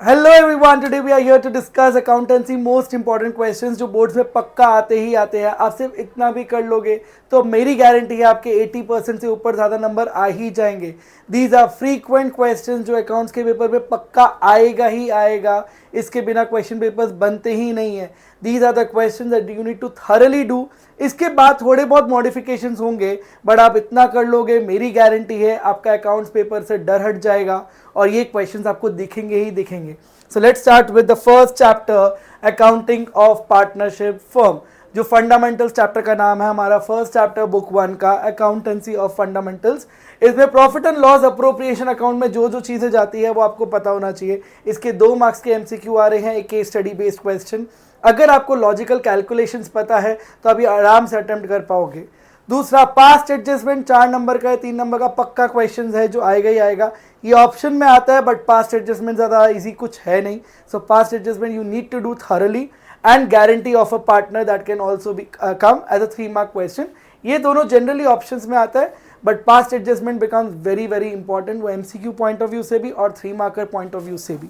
Hello everyone, today we are here to discuss accountancy most important questions जो boards में पक्का आते ही आते हैं। आप सिर्फ इतना भी कर लोगे तो मेरी गारंटी है आपके 80% से ऊपर ज़्यादा नंबर आ ही जाएंगे। दीज आर फ्रीक्वेंट क्वेश्चंस जो अकाउंट्स के पेपर में पक्का आएगा ही आएगा, इसके बिना क्वेश्चन पेपर्स बनते ही नहीं है। These are the questions that you need to thoroughly do. इसके बाद थोड़े बहुत मॉडिफिकेशंस होंगे, बट आप इतना कर लोगे, मेरी गारंटी है आपका अकाउंट्स पेपर से डर हट जाएगा और ये क्वेश्चंस आपको दिखेंगे ही दिखेंगे। So let's start with the first chapter, accounting of partnership firm, जो फंडामेंटल्स चैप्टर का नाम है हमारा फर्स्ट चैप्टर बुक 1 का, अकाउंटेंसी ऑफ फंडामेंटल्स। इसमें profit and loss appropriation account में जो जो चीज़ें जाती है वो आपको पता होना चाहिए। इसके 2 मार्क्स के एमसीक्यू आ रहे हैं, एक केस स्टडी बेस्ड क्वेश्चन। अगर आपको लॉजिकल कैलकुलेशंस पता है तो अभी आराम से अटेम्प्ट कर पाओगे। दूसरा, पास्ट एडजस्टमेंट 4 नंबर का है, 3 नंबर का पक्का क्वेश्चन है जो आएगा ही आएगा। ये ऑप्शन में आता है बट पास्ट एडजस्टमेंट ज़्यादा इजी कुछ है नहीं। So past adjustment you need to do thoroughly, and guarantee of a partner that can also be come as a 3 mark question. ये दोनों जनरली ऑप्शंस में आता है but past adjustment becomes very very important, वो MCQ point of view से भी और 3 marker point of view से भी।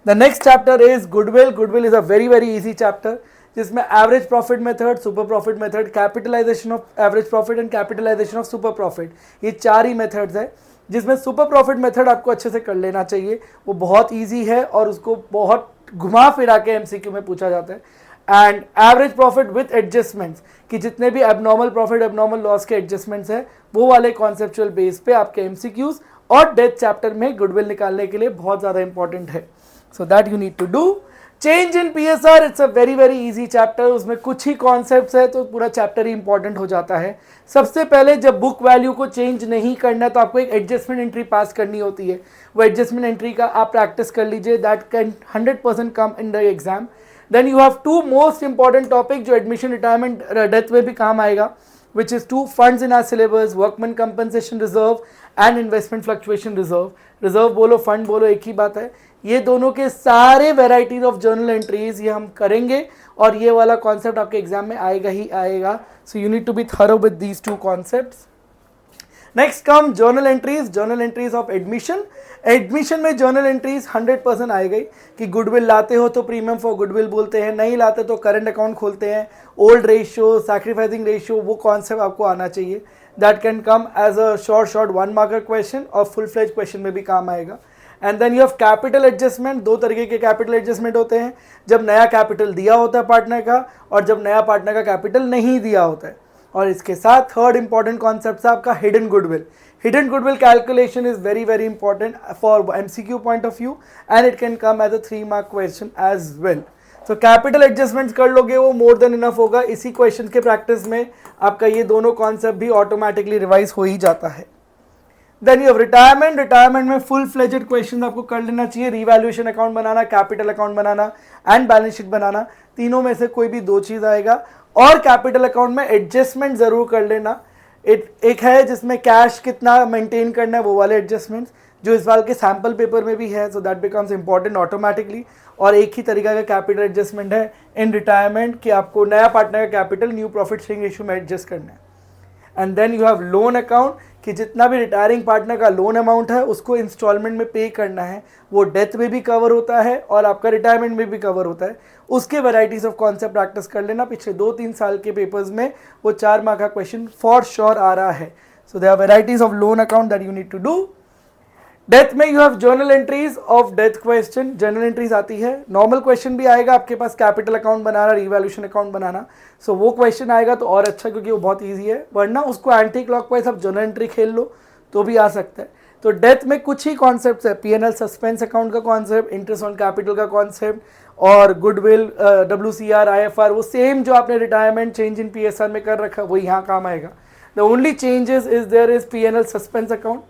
The next chapter is goodwill. Goodwill is a very easy chapter जिसमें average profit method, super profit method, capitalisation of average profit and capitalisation of super profit, ये 4 ही methods है। जिसमें super profit method आपको अच्छे से कर लेना चाहिए, वो बहुत इजी है और उसको बहुत घुमा फिरा के एमसीक्यू में पूछा जाता है। And average profit with adjustments, कि जितने भी एबनॉर्मल प्रॉफिट एबनॉर्मल लॉस के एडजस्टमेंट्स हैं वो वाले कॉन्सेप्चुअल बेस पे आपके एमसीक्यूज और डेथ चैप्टर में गुडविल निकालने के लिए बहुत ज़्यादा इंपॉर्टेंट है। So that you need to do. Change in PSR, it's a very easy chapter. उसमें कुछ ही कॉन्सेप्ट्स है तो पूरा चैप्टर ही इंपॉर्टेंट हो जाता है। सबसे पहले जब बुक वैल्यू को चेंज नहीं करना तो आपको एक एडजस्टमेंट एंट्री पास करनी होती है। वो एडजस्टमेंट एंट्री का आप प्रैक्टिस कर लीजिए, that can 100% come in the exam. Then you have 2 most important topic जो एडमिशन, रिटायरमेंट, डेथ में भी काम आएगा, which is 2 funds in our syllabus, workman compensation reserve and investment fluctuation reserve. Reserve बोलो फंड बोलो एक ही बात है। ये दोनों के सारे वेराइटीज ऑफ जर्नल एंट्रीज ये हम करेंगे और ये वाला कॉन्सेप्ट आपके एग्जाम में आएगा ही आएगा। So you need to be thorough with these 2 concepts. Next come journal entries, journal entries of admission. Admission में जर्नल एंट्रीज 100% आए गई कि गुडविल लाते हो तो प्रीमियम फॉर गुडविल बोलते हैं, नहीं लाते तो करंट अकाउंट खोलते हैं, ओल्ड रेशियो, सैक्रिफाइसिंग रेशियो, वो कॉन्सेप्ट आपको आना चाहिए। That can come as a short 1 marker question और फुल फ्लेज क्वेश्चन में भी काम आएगा। And then you have capital adjustment. 2 तरीके के कैपिटल एडजस्टमेंट होते हैं, जब नया कैपिटल दिया होता है पार्टनर का और जब नया पार्टनर का कैपिटल नहीं दिया होता है। और इसके साथ थर्ड इंपॉर्टेंट कॉन्सेप्ट है आपका hidden goodwill. Hidden goodwill calculation is very important for MCQ point of view and it can come as a 3 mark question as well. तो कैपिटल एडजस्टमेंट कर लोगे वो मोर देन इनफ होगा। इसी क्वेश्चन के practice में आपका ये दोनों कॉन्सेप्ट भी ऑटोमेटिकली रिवाइज हो ही जाता है। Then you have retirement. Retirement में फुल फ्लेजेड क्वेश्चन आपको कर लेना चाहिए, रिवैल्यूएशन अकाउंट बनाना, कैपिटल अकाउंट बनाना एंड बैलेंस शीट बनाना, तीनों में से कोई भी 2 चीज आएगा। और कैपिटल अकाउंट में एडजस्टमेंट जरूर कर लेना। एक है जिसमें कैश कितना मेंटेन करना है, वो वाले एडजस्टमेंट्स जो इस बार के सैम्पल पेपर में भी है, so that becomes important automatically. और एक ही तरीका का कैपिटल एडजस्टमेंट है इन रिटायरमेंट कि आपको नया पार्टनर का capital new profit sharing ratio में एडजस्ट करना है। And then you have loan account, कि जितना भी रिटायरिंग पार्टनर का लोन अमाउंट है उसको इंस्टॉलमेंट में पे करना है, वो डेथ में भी कवर होता है और आपका रिटायरमेंट में भी कवर होता है। उसके वैराइटीज ऑफ कॉन्सेप्ट प्रैक्टिस कर लेना, पिछले 2-3 साल के पेपर्स में वो 4 मार्क का क्वेश्चन फॉर श्योर आ रहा है। So there are varieties of loan account that you need to do. Death में you have journal entries of death question, journal entries आती है। नॉर्मल क्वेश्चन भी आएगा आपके पास, कैपिटल अकाउंट बनाना, रिवैल्यूएशन अकाउंट बनाना, सो वो क्वेश्चन आएगा तो और अच्छा, क्योंकि वो बहुत इजी है। वरना उसको एंटी क्लॉकवाइज आप जर्नल एंट्री खेल लो तो भी आ सकता है। तो डेथ में कुछ ही कॉन्सेप्ट्स है, पीएनएल सस्पेंस अकाउंट का कॉन्सेप्ट, इंटरेस्ट ऑन कैपिटल का कॉन्सेप्ट और गुडविल, WCR, IFR, वो सेम जो आपने रिटायरमेंट चेंज इन PSR में कर रखा है वो यहाँ काम आएगा। The only changes is there is PNL suspense account,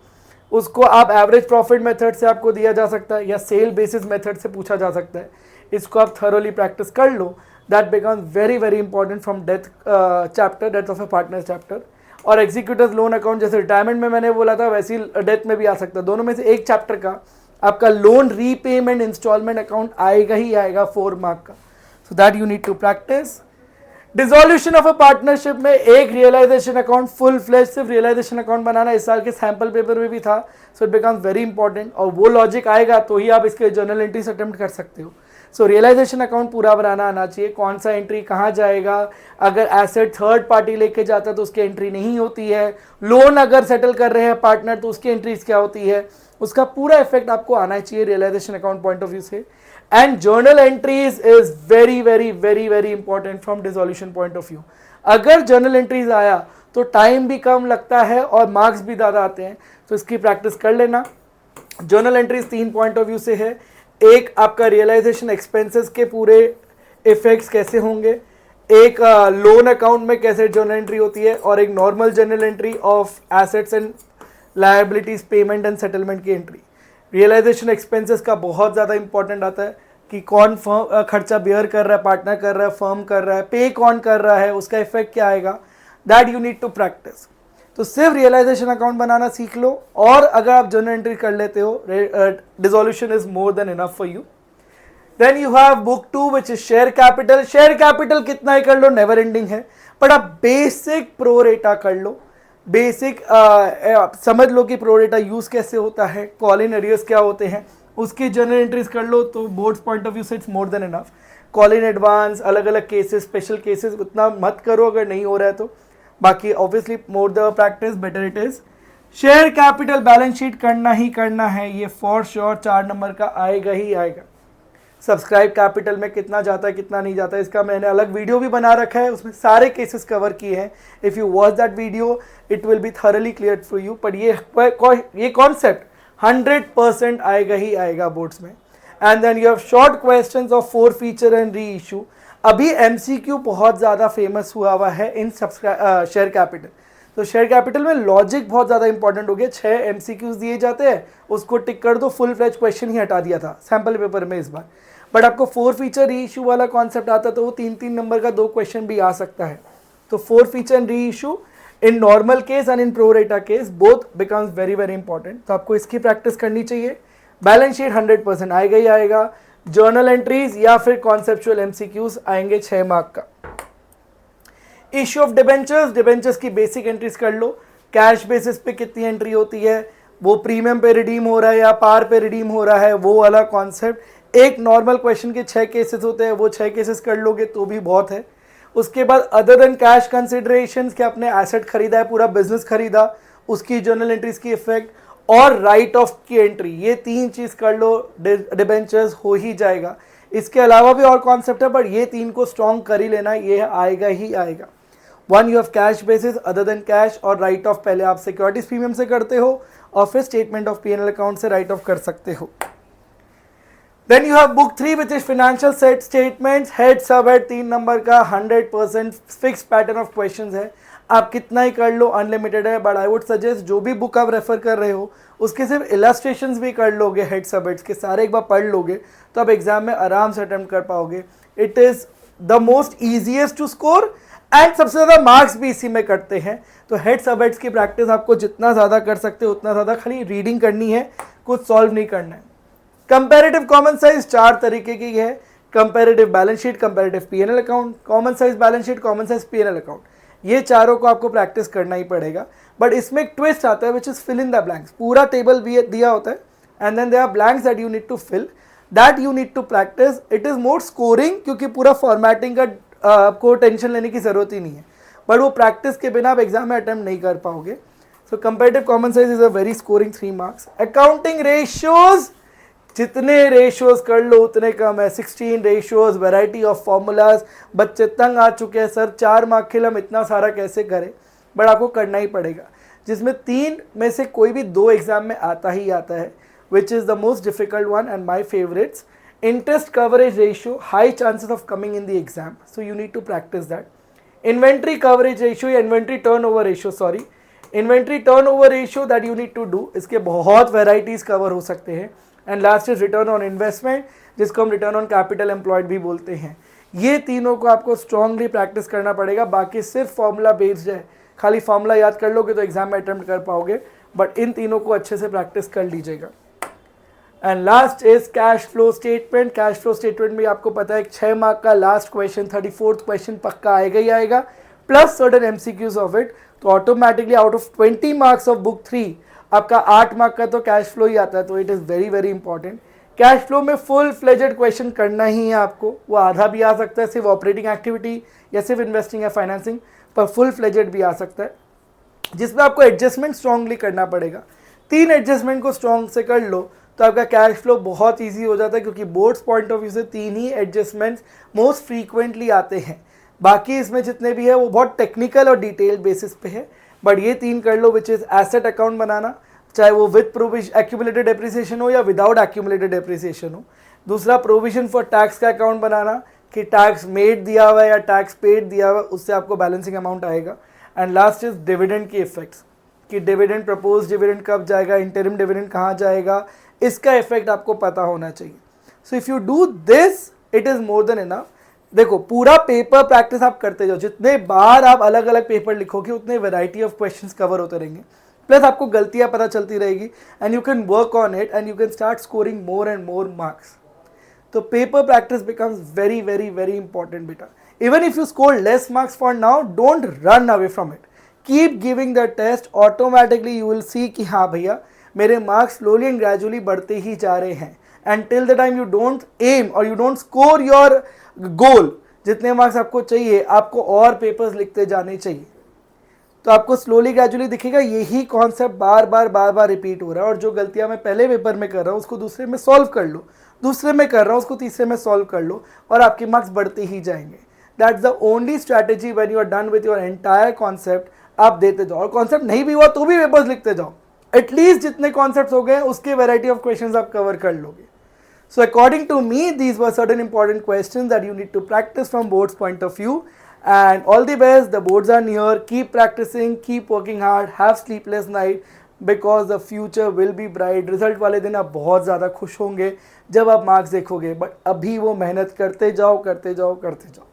उसको आप एवरेज प्रॉफिट मेथड से आपको दिया जा सकता है या सेल बेसिस मेथड से पूछा जा सकता है। इसको आप थरोली प्रैक्टिस कर लो, that becomes very important from death chapter, death of a partner chapter. और एग्जीक्यूटिव लोन अकाउंट जैसे रिटायरमेंट में मैंने बोला था वैसे ही डेथ में भी आ सकता है। दोनों में से एक चैप्टर का आपका लोन रीपेमेंट इंस्टॉलमेंट अकाउंट आएगा ही आएगा 4 मार्क का, so that you need to practise. Dissolution of a partnership में एक रियलाइजेशन अकाउंट फुल फ्लेज सिर्फ रियलाइजेशन अकाउंट बनाना इस साल के सैंपल पेपर में भी था, so it becomes very important, और वो लॉजिक आएगा तो ही आप इसके जर्नल एंट्रीज अटेम्प्ट कर सकते हो। सो रियलाइजेशन अकाउंट पूरा बनाना आना चाहिए, कौन सा एंट्री कहाँ जाएगा, अगर एसेट थर्ड पार्टी लेके जाता है तो उसकी एंट्री नहीं होती है, लोन अगर सेटल कर रहे हैं पार्टनर तो उसकी एंट्रीज क्या होती है, उसका पूरा इफेक्ट आपको आना चाहिए realisation account point of view से। And journal entries is very very very very important from dissolution point of view. अगर जर्नल एंट्रीज आया तो टाइम भी कम लगता है और मार्क्स भी ज़्यादा आते हैं, तो इसकी प्रैक्टिस कर लेना। Journal entries 3 point of view से है, एक आपका रियलाइजेशन एक्सपेंसेस के पूरे इफेक्ट्स कैसे होंगे, एक लोन अकाउंट में कैसे जर्नल एंट्री होती है, और एक normal journal entry of assets and liabilities payment and settlement की एंट्री। रियलाइजेशन एक्सपेंसेस का बहुत ज़्यादा इंपॉर्टेंट आता है कि कौन फर्म खर्चा बेयर कर रहा है, पार्टनर कर रहा है, फर्म कर रहा है, पे कौन कर रहा है, उसका इफेक्ट क्या आएगा, that you need to practise. तो सिर्फ रियलाइजेशन अकाउंट बनाना सीख लो, और अगर आप जर्नल एंट्री कर लेते हो dissolution is more than enough for you. Then you have book 2 which is share capital. Share capital कितना ही कर लो नेवर एंडिंग है, बट आप बेसिक प्रोरेटा कर लो, बेसिक समझ लो कि प्रोरेटा यूज कैसे होता है, कॉल इन एरियर्स क्या होते हैं, उसकी जर्नल एंट्रीज कर लो, तो बोर्ड्स पॉइंट ऑफ व्यू से it's more than enough. Call in advance, अलग अलग केसेस, स्पेशल केसेस उतना मत करो अगर नहीं हो रहा है तो, बाकी obviously more the practice better it is. Share capital balance sheet करना ही करना है, ये फॉर श्योर 4 नंबर का आएगा ही आएगा। सब्सक्राइब कैपिटल में कितना जाता है कितना नहीं जाता है, इसका मैंने अलग वीडियो भी बना रखा है, उसमें सारे केसेस कवर किए हैं। If you watch that video it will be thoroughly clear for you. पर ये कॉन्सेप्ट 100% आएगा ही आएगा बोर्ड्स में। And then you have short questions of forfeiture and reissue. अभी MCQ बहुत ज़्यादा फेमस हुआ है इन शेयर कैपिटल, तो शेयर कैपिटल में लॉजिक बहुत ज़्यादा इंपॉर्टेंट हो गया। 6 MCQs दिए जाते हैं, उसको टिक कर दो, फुल फ्लेज क्वेश्चन ही हटा दिया था सैम्पल पेपर में इस बार। बट आपको 4 फीचर री इशू वाला कॉन्सेप्ट आता तो वो 3-3 नंबर का 2 क्वेश्चन भी आ सकता है। तो 4 फीचर एंड री issue in normal case and in pro rata case both becomes very very important, तो आपको इसकी प्रैक्टिस करनी चाहिए। बैलेंस शीट 100% आएगा ही आएगा, जर्नल एंट्रीज या फिर कॉन्सेप्चुअल MCQs आएंगे 6 मार्क का। इश्यू ऑफ डिबेंचर्स, डिबेंचर्स की बेसिक एंट्रीज कर लो, कैश बेसिस पे कितनी एंट्री होती है, वो प्रीमियम पे रिडीम हो रहा है या पार पे रिडीम हो रहा है, वो वाला कॉन्सेप्ट। एक नॉर्मल क्वेश्चन के 6 केसेस होते हैं, वो 6 केसेस कर लोगे तो भी बहुत है। उसके बाद अदर देन कैश कंसिडरेशंस के अपने एसेट खरीदा है, पूरा बिजनेस खरीदा, उसकी जर्नल एंट्रीज की इफेक्ट और राइट ऑफ की एंट्री, ये 3 चीज कर लो, डिबेंचर्स हो ही जाएगा। इसके अलावा भी और कॉन्सेप्ट है, बट ये 3 को स्ट्रॉन्ग कर ही लेना, ये आएगा ही आएगा। 1 you have cash basis other than cash, और राइट ऑफ पहले आप सिक्योरिटीज प्रीमियम से करते हो और फिर स्टेटमेंट ऑफ P&L अकाउंट से राइट ऑफ कर सकते हो। Then you have book 3 which is financial set statements, head sub head 3 number का 100% फिक्स पैटर्न ऑफ क्वेश्चंस है, आप कितना ही कर लो अनलिमिटेड है। बट आई वुड सजेस्ट जो भी बुक आप रेफर कर रहे हो उसके सिर्फ इलस्ट्रेशंस भी कर लोगे, हेड सब हेड्स के सारे एक बार पढ़ लोगे तो आप एग्जाम में आराम से अटेम्प्ट कर पाओगे। It is the most easiest to score and सबसे ज़्यादा मार्क्स भी इसी में कटते हैं। तो हेड सब हेड्स की प्रैक्टिस आपको जितना ज़्यादा कर सकते हो उतना ज़्यादा, खाली रीडिंग करनी है, कुछ सॉल्व नहीं करना है। कंपैरेटिव कॉमन साइज 4 तरीके की है, comparative balance sheet, comparative P&L account, common size balance sheet, common size P&L account, ये चारों को आपको प्रैक्टिस करना ही पड़ेगा। बट इसमें एक ट्विस्ट आता है which is fill in the blanks, पूरा टेबल भी दिया होता है and then there are blanks that you need to fill, that you need to practise. It is more scoring, क्योंकि पूरा फॉर्मेटिंग का आपको टेंशन लेने की जरूरत ही नहीं है, बट वो प्रैक्टिस के बिना आप एग्जाम में अटेम्प्ट नहीं कर पाओगे। So comparative common size is a very scoring 3 marks. Accounting ratios, जितने रेशियोज कर लो उतने कम है, 16 रेशियोज, वैरायटी ऑफ फॉर्मूलाज, बच्चे तंग आ चुके हैं सर 4 मार्क के लिए हम इतना सारा कैसे करें, बट आपको करना ही पड़ेगा, जिसमें 3 में से कोई भी 2 एग्जाम में आता ही आता है, which is the most difficult one and my favourites. Interest coverage ratio, high chances of coming in the exam, so you need to practice that. Inventory coverage ratio या inventory turnover ratio, sorry inventory turnover ratio that you need to do, इसके बहुत varieties cover हो सकते हैं। And last is return on investment, जिसको हम return on capital employed भी बोलते हैं। ये तीनों को आपको स्ट्रांगली प्रैक्टिस करना पड़ेगा, बाकी सिर्फ फॉर्मूला बेस्ड है, खाली फॉर्मूला याद कर लोगे तो एग्जाम में अटेम्प्ट कर पाओगे, बट इन तीनों को अच्छे से प्रैक्टिस कर लीजिएगा। And last is cash flow statement. Cash flow statement में आपको पता है 6 मार्क का लास्ट क्वेश्चन 34th क्वेश्चन पक्का आएगा ही आएगा, plus certain MCQs of it. तो automatically out of 20 marks of book 3 आपका 8 मार्क का तो कैश फ्लो ही आता है। तो it is very very important. Cash flow में फुल फ्लेजेड क्वेश्चन करना ही है आपको, वो आधा भी आ सकता है सिर्फ ऑपरेटिंग एक्टिविटी या सिर्फ इन्वेस्टिंग या फाइनेंसिंग, पर फुल फ्लेजेड भी आ सकता है जिसमें आपको एडजस्टमेंट स्ट्रांगली करना पड़ेगा। 3 एडजस्टमेंट को स्ट्रांग से कर लो तो आपका कैश फ्लो बहुत ईजी हो जाता है, क्योंकि बोर्ड्स पॉइंट ऑफ व्यू से 3 ही एडजस्टमेंट्स मोस्ट फ्रीक्वेंटली आते हैं। बाकी इसमें जितने भी है वो बहुत टेक्निकल और डिटेल बेसिस पे है, बट ये 3 कर लो, विच इज़ एसेट अकाउंट बनाना, चाहे वो विद प्रोविजन एक्यूमुलेटेड डेप्रिसिएशन हो या विदाउट एक्यूमुलेटेड डेप्रिसिएशन हो। दूसरा प्रोविजन फॉर टैक्स का अकाउंट बनाना कि टैक्स मेड दिया हुआ है या टैक्स पेड दिया हुआ है, उससे आपको बैलेंसिंग अमाउंट आएगा। एंड लास्ट इज डिविडेंड की इफेक्ट्स कि डिविडेंड प्रपोज डिविडेंड कब जाएगा, इंटरिम डिविडेंड कहाँ जाएगा, इसका इफेक्ट आपको पता होना चाहिए। So if you do this it is more than enough. देखो पूरा पेपर प्रैक्टिस आप करते जाओ, जितने बार आप अलग अलग पेपर लिखोगे उतने वैरायटी ऑफ क्वेश्चंस कवर होते रहेंगे, प्लस आपको गलतियां पता चलती रहेगी and you can work on it and you can start scoring more and more marks. तो paper practice becomes very very very important बेटा। Even if you score less marks for now, don't run away from it, keep giving the test. Automatically you will see कि हाँ भैया मेरे marks slowly and gradually बढ़ते ही जा रहे हैं। And till the time you don't aim और you don't score your goal, जितने मार्क्स आपको चाहिए आपको और पेपर्स लिखते जाने चाहिए। तो आपको स्लोली ग्रेजुअली दिखेगा यही कॉन्सेप्ट बार बार रिपीट हो रहा है। और जो गलतियां मैं पहले पेपर में कर रहा हूँ उसको दूसरे में सॉल्व कर लो, दूसरे में कर रहा हूँ उसको तीसरे में सॉल्व कर लो, और आपके मार्क्स बढ़ते ही जाएंगे। That's the only strategy when you are done with your entire concept. आप देते जाओ, और कॉन्सेप्ट नहीं भी हुआ तो भी पेपर्स लिखते जाओ, एटलीस्ट जितने कॉन्सेप्ट्स हो गए उसके वैरायटी ऑफ क्वेश्चंस आप कवर कर लोगे। So according to me, these were certain important questions that you need to practice from board's point of view. And all the best, the boards are near, keep practicing, keep working hard, have sleepless night because the future will be bright. Result वाले दिन आप बहुत ज़्यादा खुश होंगे जब आप marks देखोगे, बट अभी वो मेहनत करते जाओ करते जाओ करते जाओ।